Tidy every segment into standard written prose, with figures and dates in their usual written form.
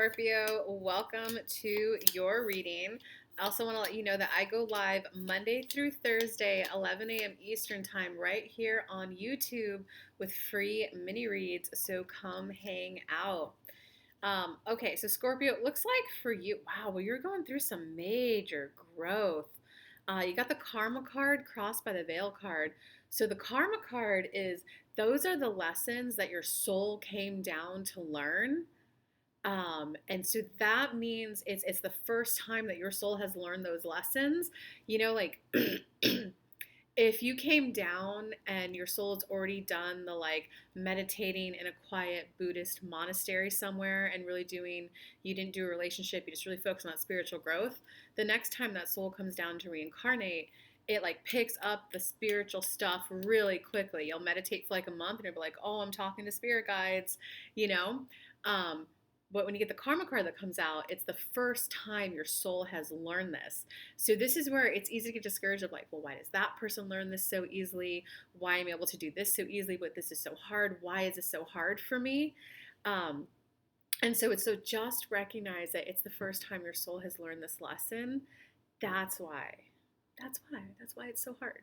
Scorpio. Welcome to your reading. I also want to let you know that I go live Monday through Thursday, 11 a.m. Eastern Time, right here on YouTube with free mini reads. So come hang out. Okay, so Scorpio, it looks like for you, wow, well, you're going through some major growth. You got the Karma card crossed by the Veil card. So the Karma card is those are the lessons that your soul came down to learn. And so that means it's the first time that your soul has learned those lessons. Like if you came down and your soul's already done the like meditating in a quiet Buddhist monastery somewhere and really doing, you didn't do a relationship, you just really focus on that spiritual growth. The next time that soul comes down to reincarnate, it like picks up the spiritual stuff really quickly. You'll meditate for like a month and you'll be like, oh, I'm talking to spirit guides, you know? Um, but when you get the karma card that comes out, it's the first time your soul has learned this. So this is where it's easy to get discouraged of like, well, why does that person learn this so easily? Why am I able to do this so easily, but this is so hard? Why is this so hard for me? Um, and so just recognize that it's the first time your soul has learned this lesson. That's why. That's why it's so hard.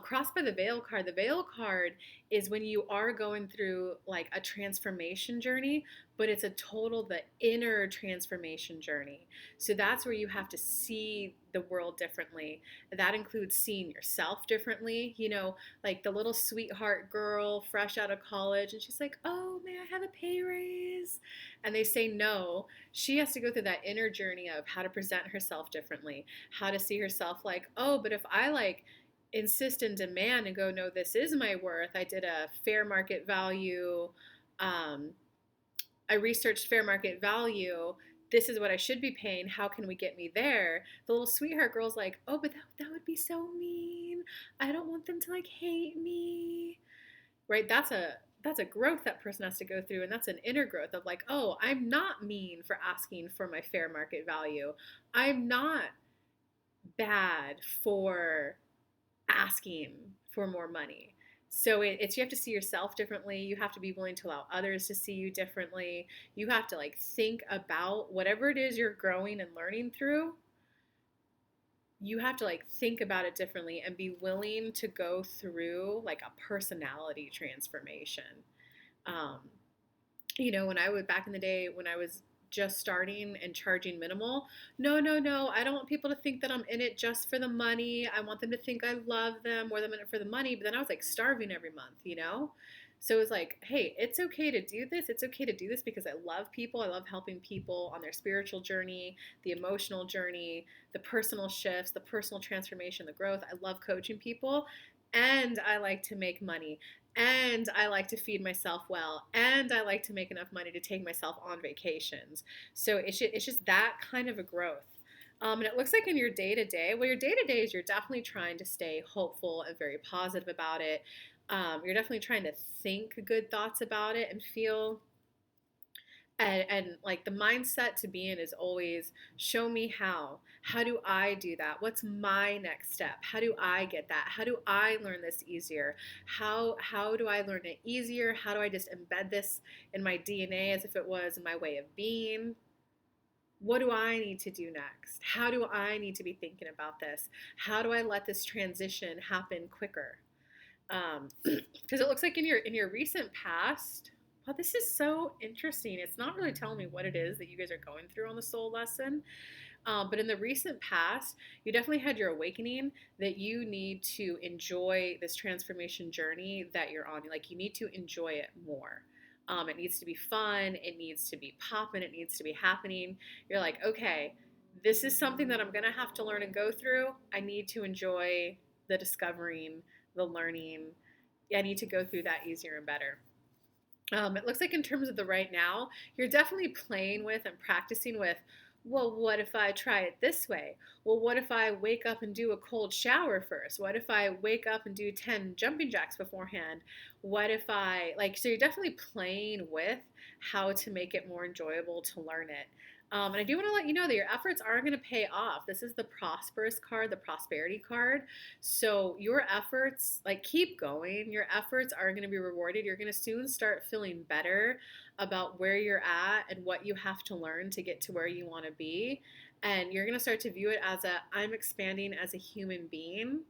Crossed by the Veil card. The Veil card is when you are going through like a transformation journey, but it's the inner transformation journey. So that's where you have to see the world differently. That includes seeing yourself differently. Like the little sweetheart girl fresh out of college, and she's like, oh, may I have a pay raise? And they say no. She has to go through that inner journey of how to present herself differently, how to see herself like, oh, but if I like insist and demand and go, no, this is my worth. I did a fair market value. I researched fair market value. This is what I should be paying. How can we get me there? The little sweetheart girl's like, oh, but that would be so mean. I don't want them to like hate me. Right? That's a growth that person has to go through, and that's an inner growth of like, oh, I'm not mean for asking for my fair market value. I'm not bad for asking for more money. So it's you have to see yourself differently. You have to be willing to allow others to see you differently. You have to like think about whatever it is you're growing and learning through. You have to like think about it differently and be willing to go through like a personality transformation. Um, when I was back in the day when I was just starting and charging minimal. No, no, no. I don't want people to think that I'm in it just for the money. I want them to think I love them more than I'm in it for the money. But then I was like starving every month. So it was like, hey, it's okay to do this. It's okay to do this because I love people. I love helping people on their spiritual journey, the emotional journey, the personal shifts, the personal transformation, the growth. I love coaching people. And I like to make money. And I like to feed myself well. And I like to make enough money to take myself on vacations. So it's just that kind of a growth. And it looks like in your day to day, well, your day to day is you're definitely trying to stay hopeful and very positive about it. You're definitely trying to think good thoughts about it and feel and like the mindset to be in is always show me how do I do that, what's my next step, how do I get that, how do I learn this easier, how do I learn it easier, how do I just embed this in my DNA as if it was my way of being. What do I need to do next? How do I need to be thinking about this? How do I let this transition happen quicker? Because it looks like in your recent past, wow, this is so interesting. It's not really telling me what it is that you guys are going through on the soul lesson. But in the recent past, you definitely had your awakening that you need to enjoy this transformation journey that you're on. Like you need to enjoy it more. It needs to be fun. It needs to be popping. It needs to be happening. You're like, okay, this is something that I'm going to have to learn and go through. I need to enjoy the discovering, the learning. I need to go through that easier and better. It looks like in terms of the right now, you're definitely playing with and practicing with, well, what if I try it this way? Well, what if I wake up and do a cold shower first? What if I wake up and do 10 jumping jacks beforehand? What if I like, so you're definitely playing with how to make it more enjoyable to learn it. And I do want to let you know that your efforts are going to pay off. This is the prosperous card, the prosperity card. So your efforts, like, keep going. Your efforts are going to be rewarded. You're going to soon start feeling better about where you're at and what you have to learn to get to where you want to be. And you're going to start to view it as I'm expanding as a human being.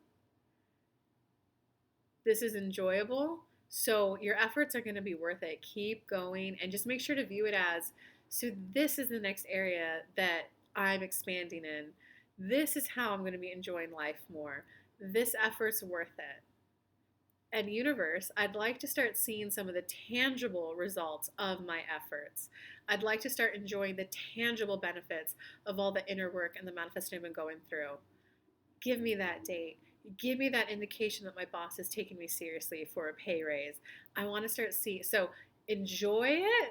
This is enjoyable. So your efforts are going to be worth it. Keep going and just make sure to view it as, so this is the next area that I'm expanding in. This is how I'm going to be enjoying life more. This effort's worth it. And universe, I'd like to start seeing some of the tangible results of my efforts. I'd like to start enjoying the tangible benefits of all the inner work and the manifesting I've been going through. Give me that date. Give me that indication that my boss is taking me seriously for a pay raise. I want to start seeing. So enjoy it.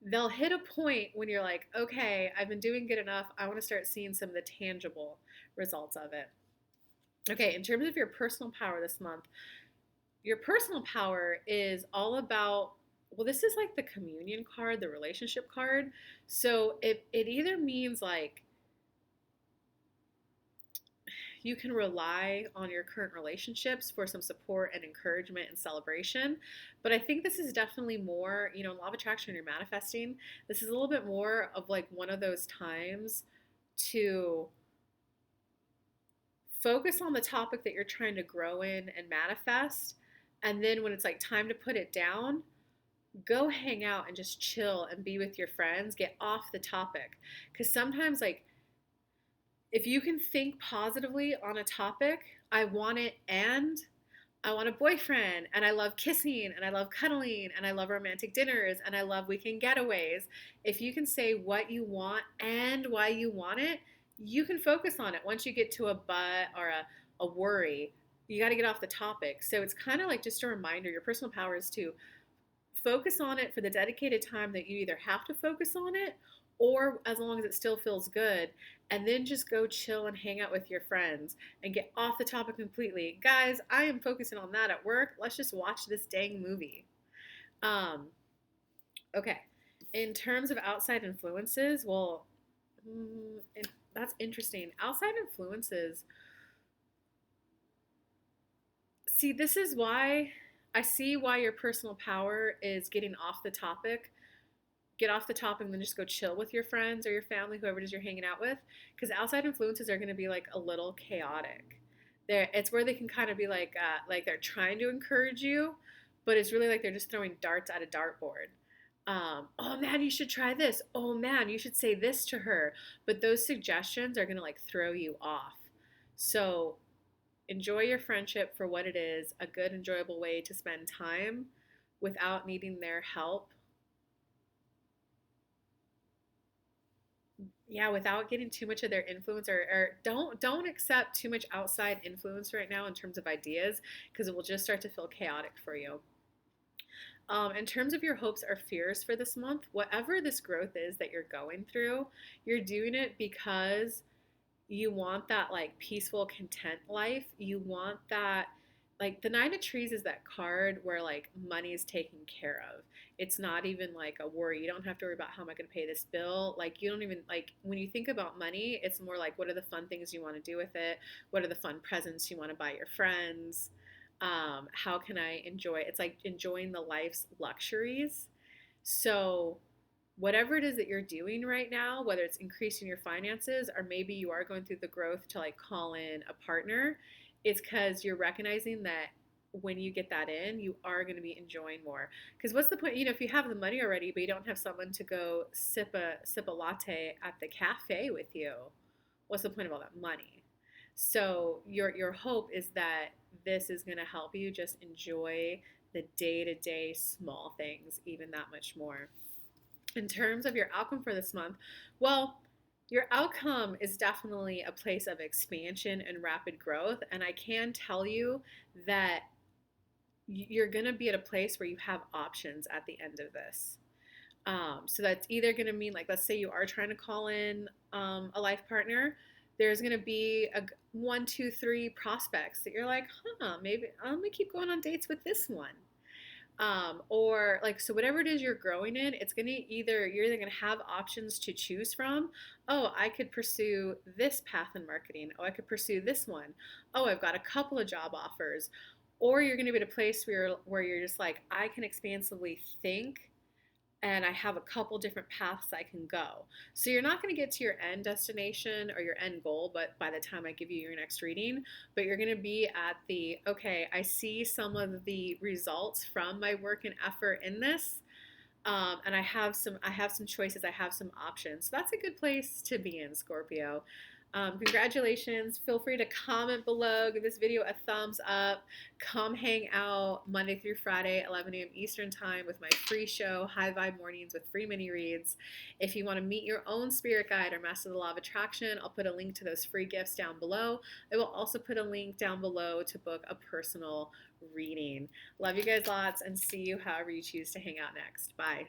They'll hit a point when you're like, okay, I've been doing good enough. I want to start seeing some of the tangible results of it. Okay, in terms of your personal power this month, your personal power is all about, well, this is like the communion card, the relationship card. So it either means like you can rely on your current relationships for some support and encouragement and celebration. But I think this is definitely more, law of attraction, you're manifesting. This is a little bit more of like one of those times to focus on the topic that you're trying to grow in and manifest. And then when it's like time to put it down, go hang out and just chill and be with your friends. Get off the topic. Because sometimes, like, if you can think positively on a topic, I want it and I want a boyfriend and I love kissing and I love cuddling and I love romantic dinners and I love weekend getaways. If you can say what you want and why you want it, you can focus on it. Once you get to a but or a worry, you got to get off the topic. So it's kind of like just a reminder, your personal power is to focus on it for the dedicated time that you either have to focus on it or as long as it still feels good, and then just go chill and hang out with your friends and get off the topic completely. Guys, I am focusing on that at work. Let's just watch this dang movie. Um, okay. In terms of outside influences, well, that's interesting. Outside influences, see, this is why I see why your personal power is getting off the topic. Get off the topic and then just go chill with your friends or your family, whoever it is you're hanging out with. Because outside influences are going to be like a little chaotic. It's where they can kind of be like they're trying to encourage you, but it's really like they're just throwing darts at a dartboard. Oh man, you should try this. Oh man, you should say this to her. But those suggestions are going to like throw you off. So enjoy your friendship for what it is, a good, enjoyable way to spend time without needing their help. Yeah, without getting too much of their influence, or don't accept too much outside influence right now in terms of ideas, because it will just start to feel chaotic for you. In terms of your hopes or fears for this month, whatever this growth is that you're going through, you're doing it because you want that like peaceful, content life. You want that, like, the Nine of Trees is that card where like money is taken care of. It's not even like a worry. You don't have to worry about how am I going to pay this bill. Like, you don't even, like, when you think about money, it's more like what are the fun things you want to do with it? What are the fun presents you want to buy your friends? How can I enjoy? It's like enjoying the life's luxuries. So whatever it is that you're doing right now, whether it's increasing your finances or maybe you are going through the growth to like call in a partner, it's because you're recognizing that when you get that in, you are going to be enjoying more. Because what's the point? If you have the money already, but you don't have someone to go sip a latte at the cafe with you, what's the point of all that money? So your hope is that this is going to help you just enjoy the day to day small things even that much more. In terms of your outcome for this month, well, your outcome is definitely a place of expansion and rapid growth. And I can tell you that you're going to be at a place where you have options at the end of this. So that's either going to mean, like, let's say you are trying to call in a life partner. There's going to be a 1, 2, 3 prospects that you're like, maybe I'm going to keep going on dates with this one. Or like, so whatever it is you're growing in, it's gonna you're either gonna have options to choose from. Oh, I could pursue this path in marketing. Oh, I could pursue this one. Oh, I've got a couple of job offers. Or you're gonna be at a place where you're just like, I can expansively think and I have a couple different paths I can go. So you're not going to get to your end destination or your end goal, but by the time I give you your next reading, but you're going to be at the, okay, I see some of the results from my work and effort in this. And I have some choices. I have some options. So that's a good place to be in, Scorpio. Congratulations. Feel free to comment below, give this video a thumbs up. Come hang out Monday through Friday, 11 a.m. Eastern Time with my free show, High Vibe Mornings with free mini reads. If you want to meet your own spirit guide or master the law of attraction, I'll put a link to those free gifts down below. I will also put a link down below to book a personal reading. Love you guys lots and see you however you choose to hang out next. Bye.